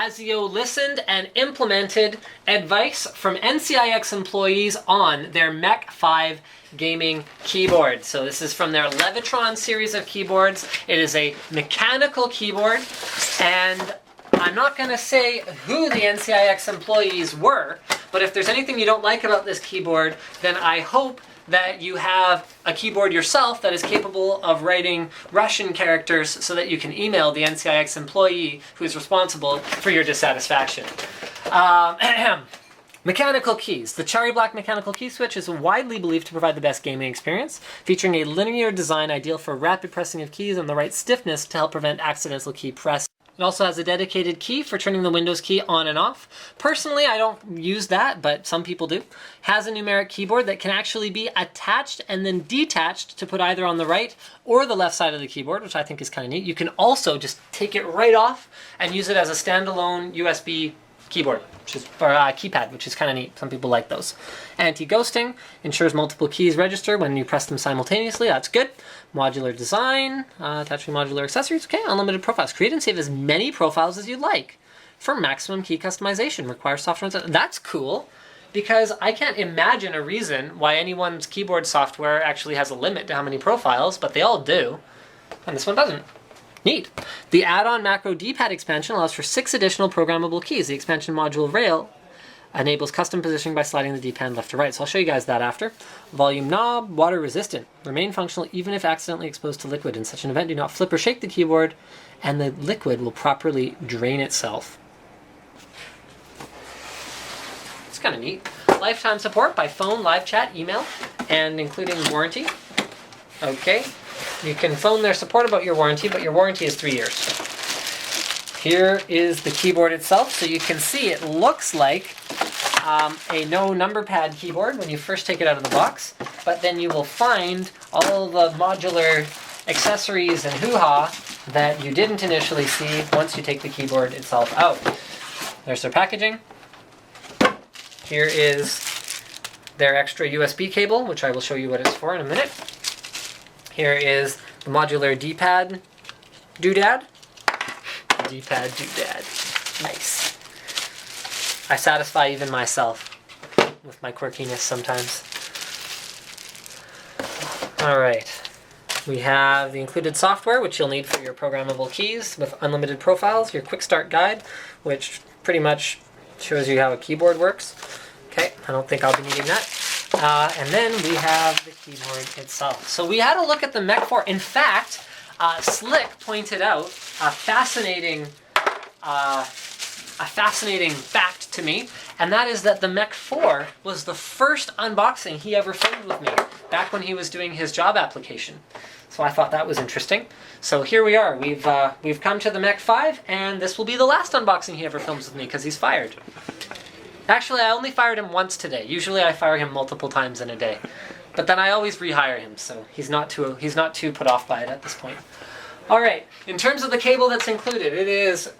Azio listened and implemented advice from NCIX employees on their Mech 5 gaming keyboard. So this is from their Levetron series of keyboards. It is a mechanical keyboard, and I'm not going to say who the NCIX employees were, but if there's anything you don't like about this keyboard, then I hope that you have a keyboard yourself that is capable of writing Russian characters so that you can email the NCIX employee who is responsible for your dissatisfaction. Mechanical keys. The Cherry Black mechanical key switch is widely believed to provide the best gaming experience, featuring a linear design ideal for rapid pressing of keys and the right stiffness to help prevent accidental key press. It also has a dedicated key for turning the Windows key on and off. Personally, I don't use that, but some people do. Has a numeric keyboard that can actually be attached and then detached to put either on the right or the left side of the keyboard, which I think is kind of neat. You can also just take it right off and use it as a standalone USB keyboard, or keypad, which is kind of neat. Some people like those. Anti-ghosting, ensures multiple keys register when you press them simultaneously. That's good. Modular design, attaching modular accessories. Okay, unlimited profiles. Create and save as many profiles as you like for maximum key customization. Requires software. That's cool, because I can't imagine a reason why anyone's keyboard software actually has a limit to how many profiles, but they all do, and this one doesn't. Neat. The add-on macro D-pad expansion allows for 6 additional programmable keys. The expansion module rail enables custom positioning by sliding the D-pad left to right. So I'll show you guys that after. Volume knob, water resistant. Remain functional even if accidentally exposed to liquid. In such an event, do not flip or shake the keyboard, and the liquid will properly drain itself. It's kind of neat. Lifetime support by phone, live chat, email, and including warranty. Okay. You can phone their support about your warranty, but your warranty is 3 years. Here is the keyboard itself. So you can see it looks like a no number pad keyboard when you first take it out of the box, but then you will find all the modular accessories and hoo-ha that you didn't initially see once you take the keyboard itself out. There's their packaging. Here is their extra USB cable, which I will show you what it's for in a minute. Here is the modular D-pad doodad. D-pad doodad. Nice. I satisfy even myself with my quirkiness sometimes. Alright. We have the included software, which you'll need for your programmable keys with unlimited profiles, your quick start guide, which pretty much shows you how a keyboard works. Okay, I don't think I'll be needing that. And then we have the keyboard itself. So we had a look at the Mech 4. In fact, Slick pointed out a fascinating fact to me, and that is that the Mech 4 was the first unboxing he ever filmed with me, back when he was doing his job application. So I thought that was interesting. So here we are. We've come to the Mech 5, and this will be the last unboxing he ever films with me, because he's fired. Actually, I only fired him once today. Usually I fire him multiple times in a day. But then I always rehire him, so he's not too put off by it at this point. Alright, in terms of the cable that's included, it is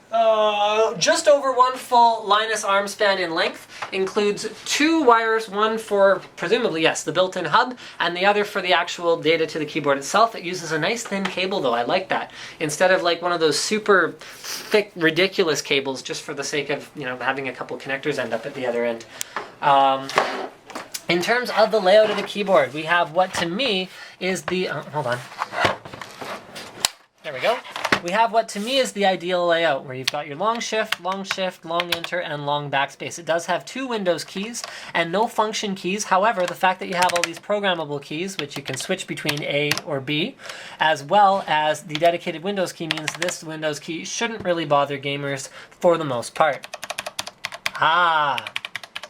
just over 1 full Linus arm span in length. Includes 2 wires, one for, presumably, yes, the built-in hub, and the other for the actual data to the keyboard itself. It uses a nice thin cable, though. I like that. Instead of like one of those super thick, ridiculous cables, just for the sake of, you know, having a couple connectors end up at the other end. In terms of the layout of the keyboard, we have what to me is the... hold on. There we go. We have what to me is the ideal layout, where you've got your long shift, long enter, and long backspace. It does have 2 Windows keys and no function keys. However, the fact that you have all these programmable keys, which you can switch between A or B, as well as the dedicated Windows key, means this Windows key shouldn't really bother gamers for the most part.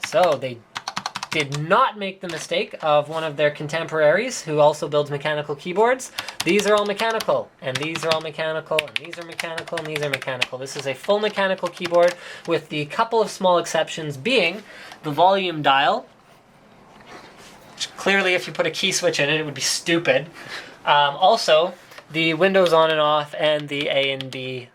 So they did not make the mistake of one of their contemporaries who also builds mechanical keyboards. These are all mechanical, and these are all mechanical, and these are mechanical, and these are mechanical. This is a full mechanical keyboard with the couple of small exceptions being the volume dial, which clearly if you put a key switch in it, it would be stupid. Also, the Windows on and off and the A and B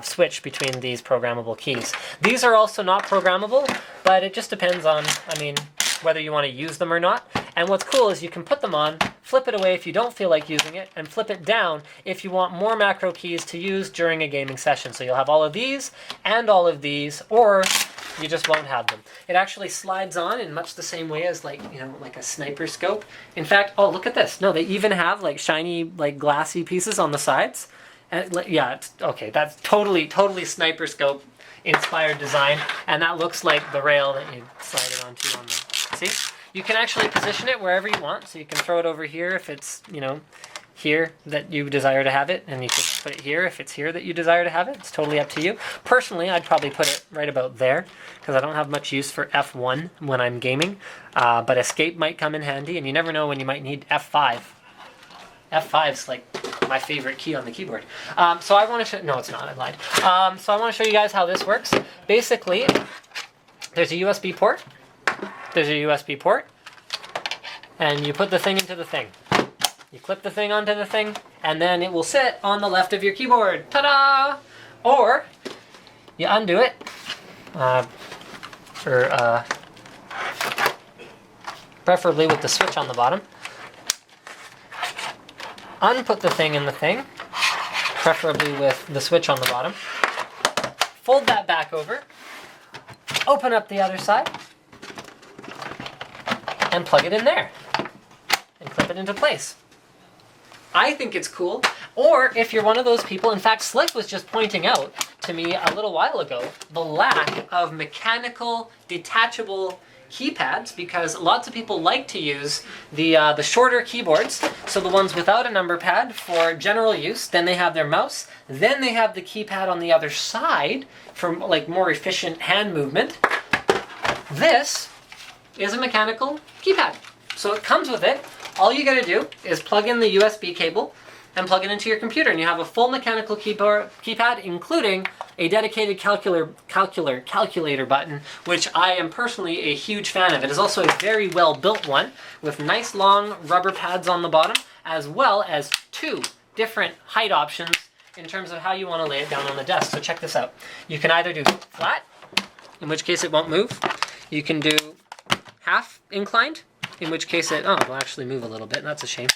switch between these programmable keys. These are also not programmable, but it just depends on, I mean, whether you want to use them or not. And what's cool is you can put them on, flip it away if you don't feel like using it, and flip it down if you want more macro keys to use during a gaming session. So you'll have all of these and all of these, or you just won't have them. It actually slides on in much the same way as like a sniper scope. In fact, oh, look at this. No, they even have like shiny, like glassy pieces on the sides. And yeah, okay, that's totally sniper scope inspired design, and that looks like the rail that you slide it onto on the, see? You can actually position it wherever you want, so you can throw it over here if it's, here that you desire to have it, and you can put it here if it's here that you desire to have it. It's totally up to you. Personally, I'd probably put it right about there, because I don't have much use for F1 when I'm gaming, but escape might come in handy, and you never know when you might need F5. F5's like my favorite key on the keyboard. So I want to show, no it's not, I lied. So I want to show you guys how this works. Basically, there's a USB port, and you put the thing into the thing. You clip the thing onto the thing, and then it will sit on the left of your keyboard. Ta-da! Or you undo it, preferably with the switch on the bottom. Unput the thing in the thing, preferably with the switch on the bottom. Fold that back over, open up the other side, and plug it in there, and clip it into place. I think it's cool. Or if you're one of those people, in fact, Slick was just pointing out to me a little while ago the lack of mechanical, detachable keypads, because lots of people like to use the shorter keyboards, so the ones without a number pad for general use, then they have their mouse, then they have the keypad on the other side for like more efficient hand movement. This is a mechanical keypad. So it comes with it. All you gotta do is plug in the USB cable and plug it into your computer, and you have a full mechanical keypad, including a dedicated calculator button, which I am personally a huge fan of. It is also a very well built one with nice long rubber pads on the bottom, as well as 2 different height options in terms of how you want to lay it down on the desk. So check this out. You can either do flat, in which case it won't move. You can do half inclined, in which case it will actually move a little bit, and that's a shame.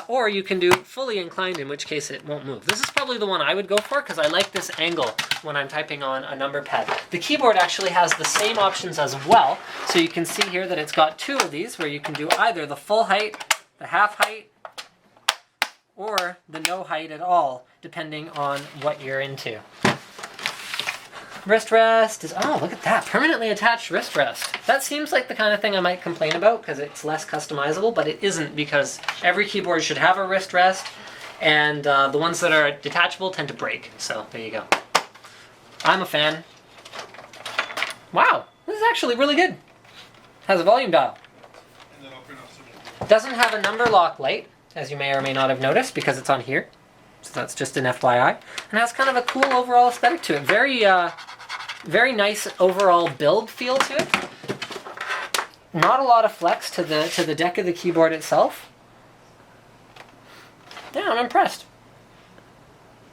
Or you can do fully inclined, in which case it won't move. This is probably the one I would go for, because I like this angle when I'm typing on a number pad. The keyboard actually has the same options as well, so you can see here that it's got 2 of these, where you can do either the full height, the half height, or the no height at all, depending on what you're into. Wrist rest is, oh, look at that, permanently attached wrist rest. That seems like the kind of thing I might complain about because it's less customizable, but it isn't, because every keyboard should have a wrist rest, and the ones that are detachable tend to break. So there you go. I'm a fan. Wow, this is actually really good. Has a volume dial. Doesn't have a number lock light, as you may or may not have noticed, because it's on here. So that's just an FYI. And has kind of a cool overall aesthetic to it. Very nice overall build feel to it. Not a lot of flex to the deck of the keyboard itself. Yeah, I'm impressed.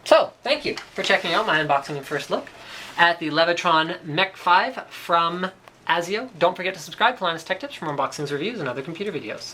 So, thank you for checking out my unboxing and first look at the Levetron Mech 5 from Azio. Don't forget to subscribe for Linus Tech Tips for more unboxings, reviews, and other computer videos.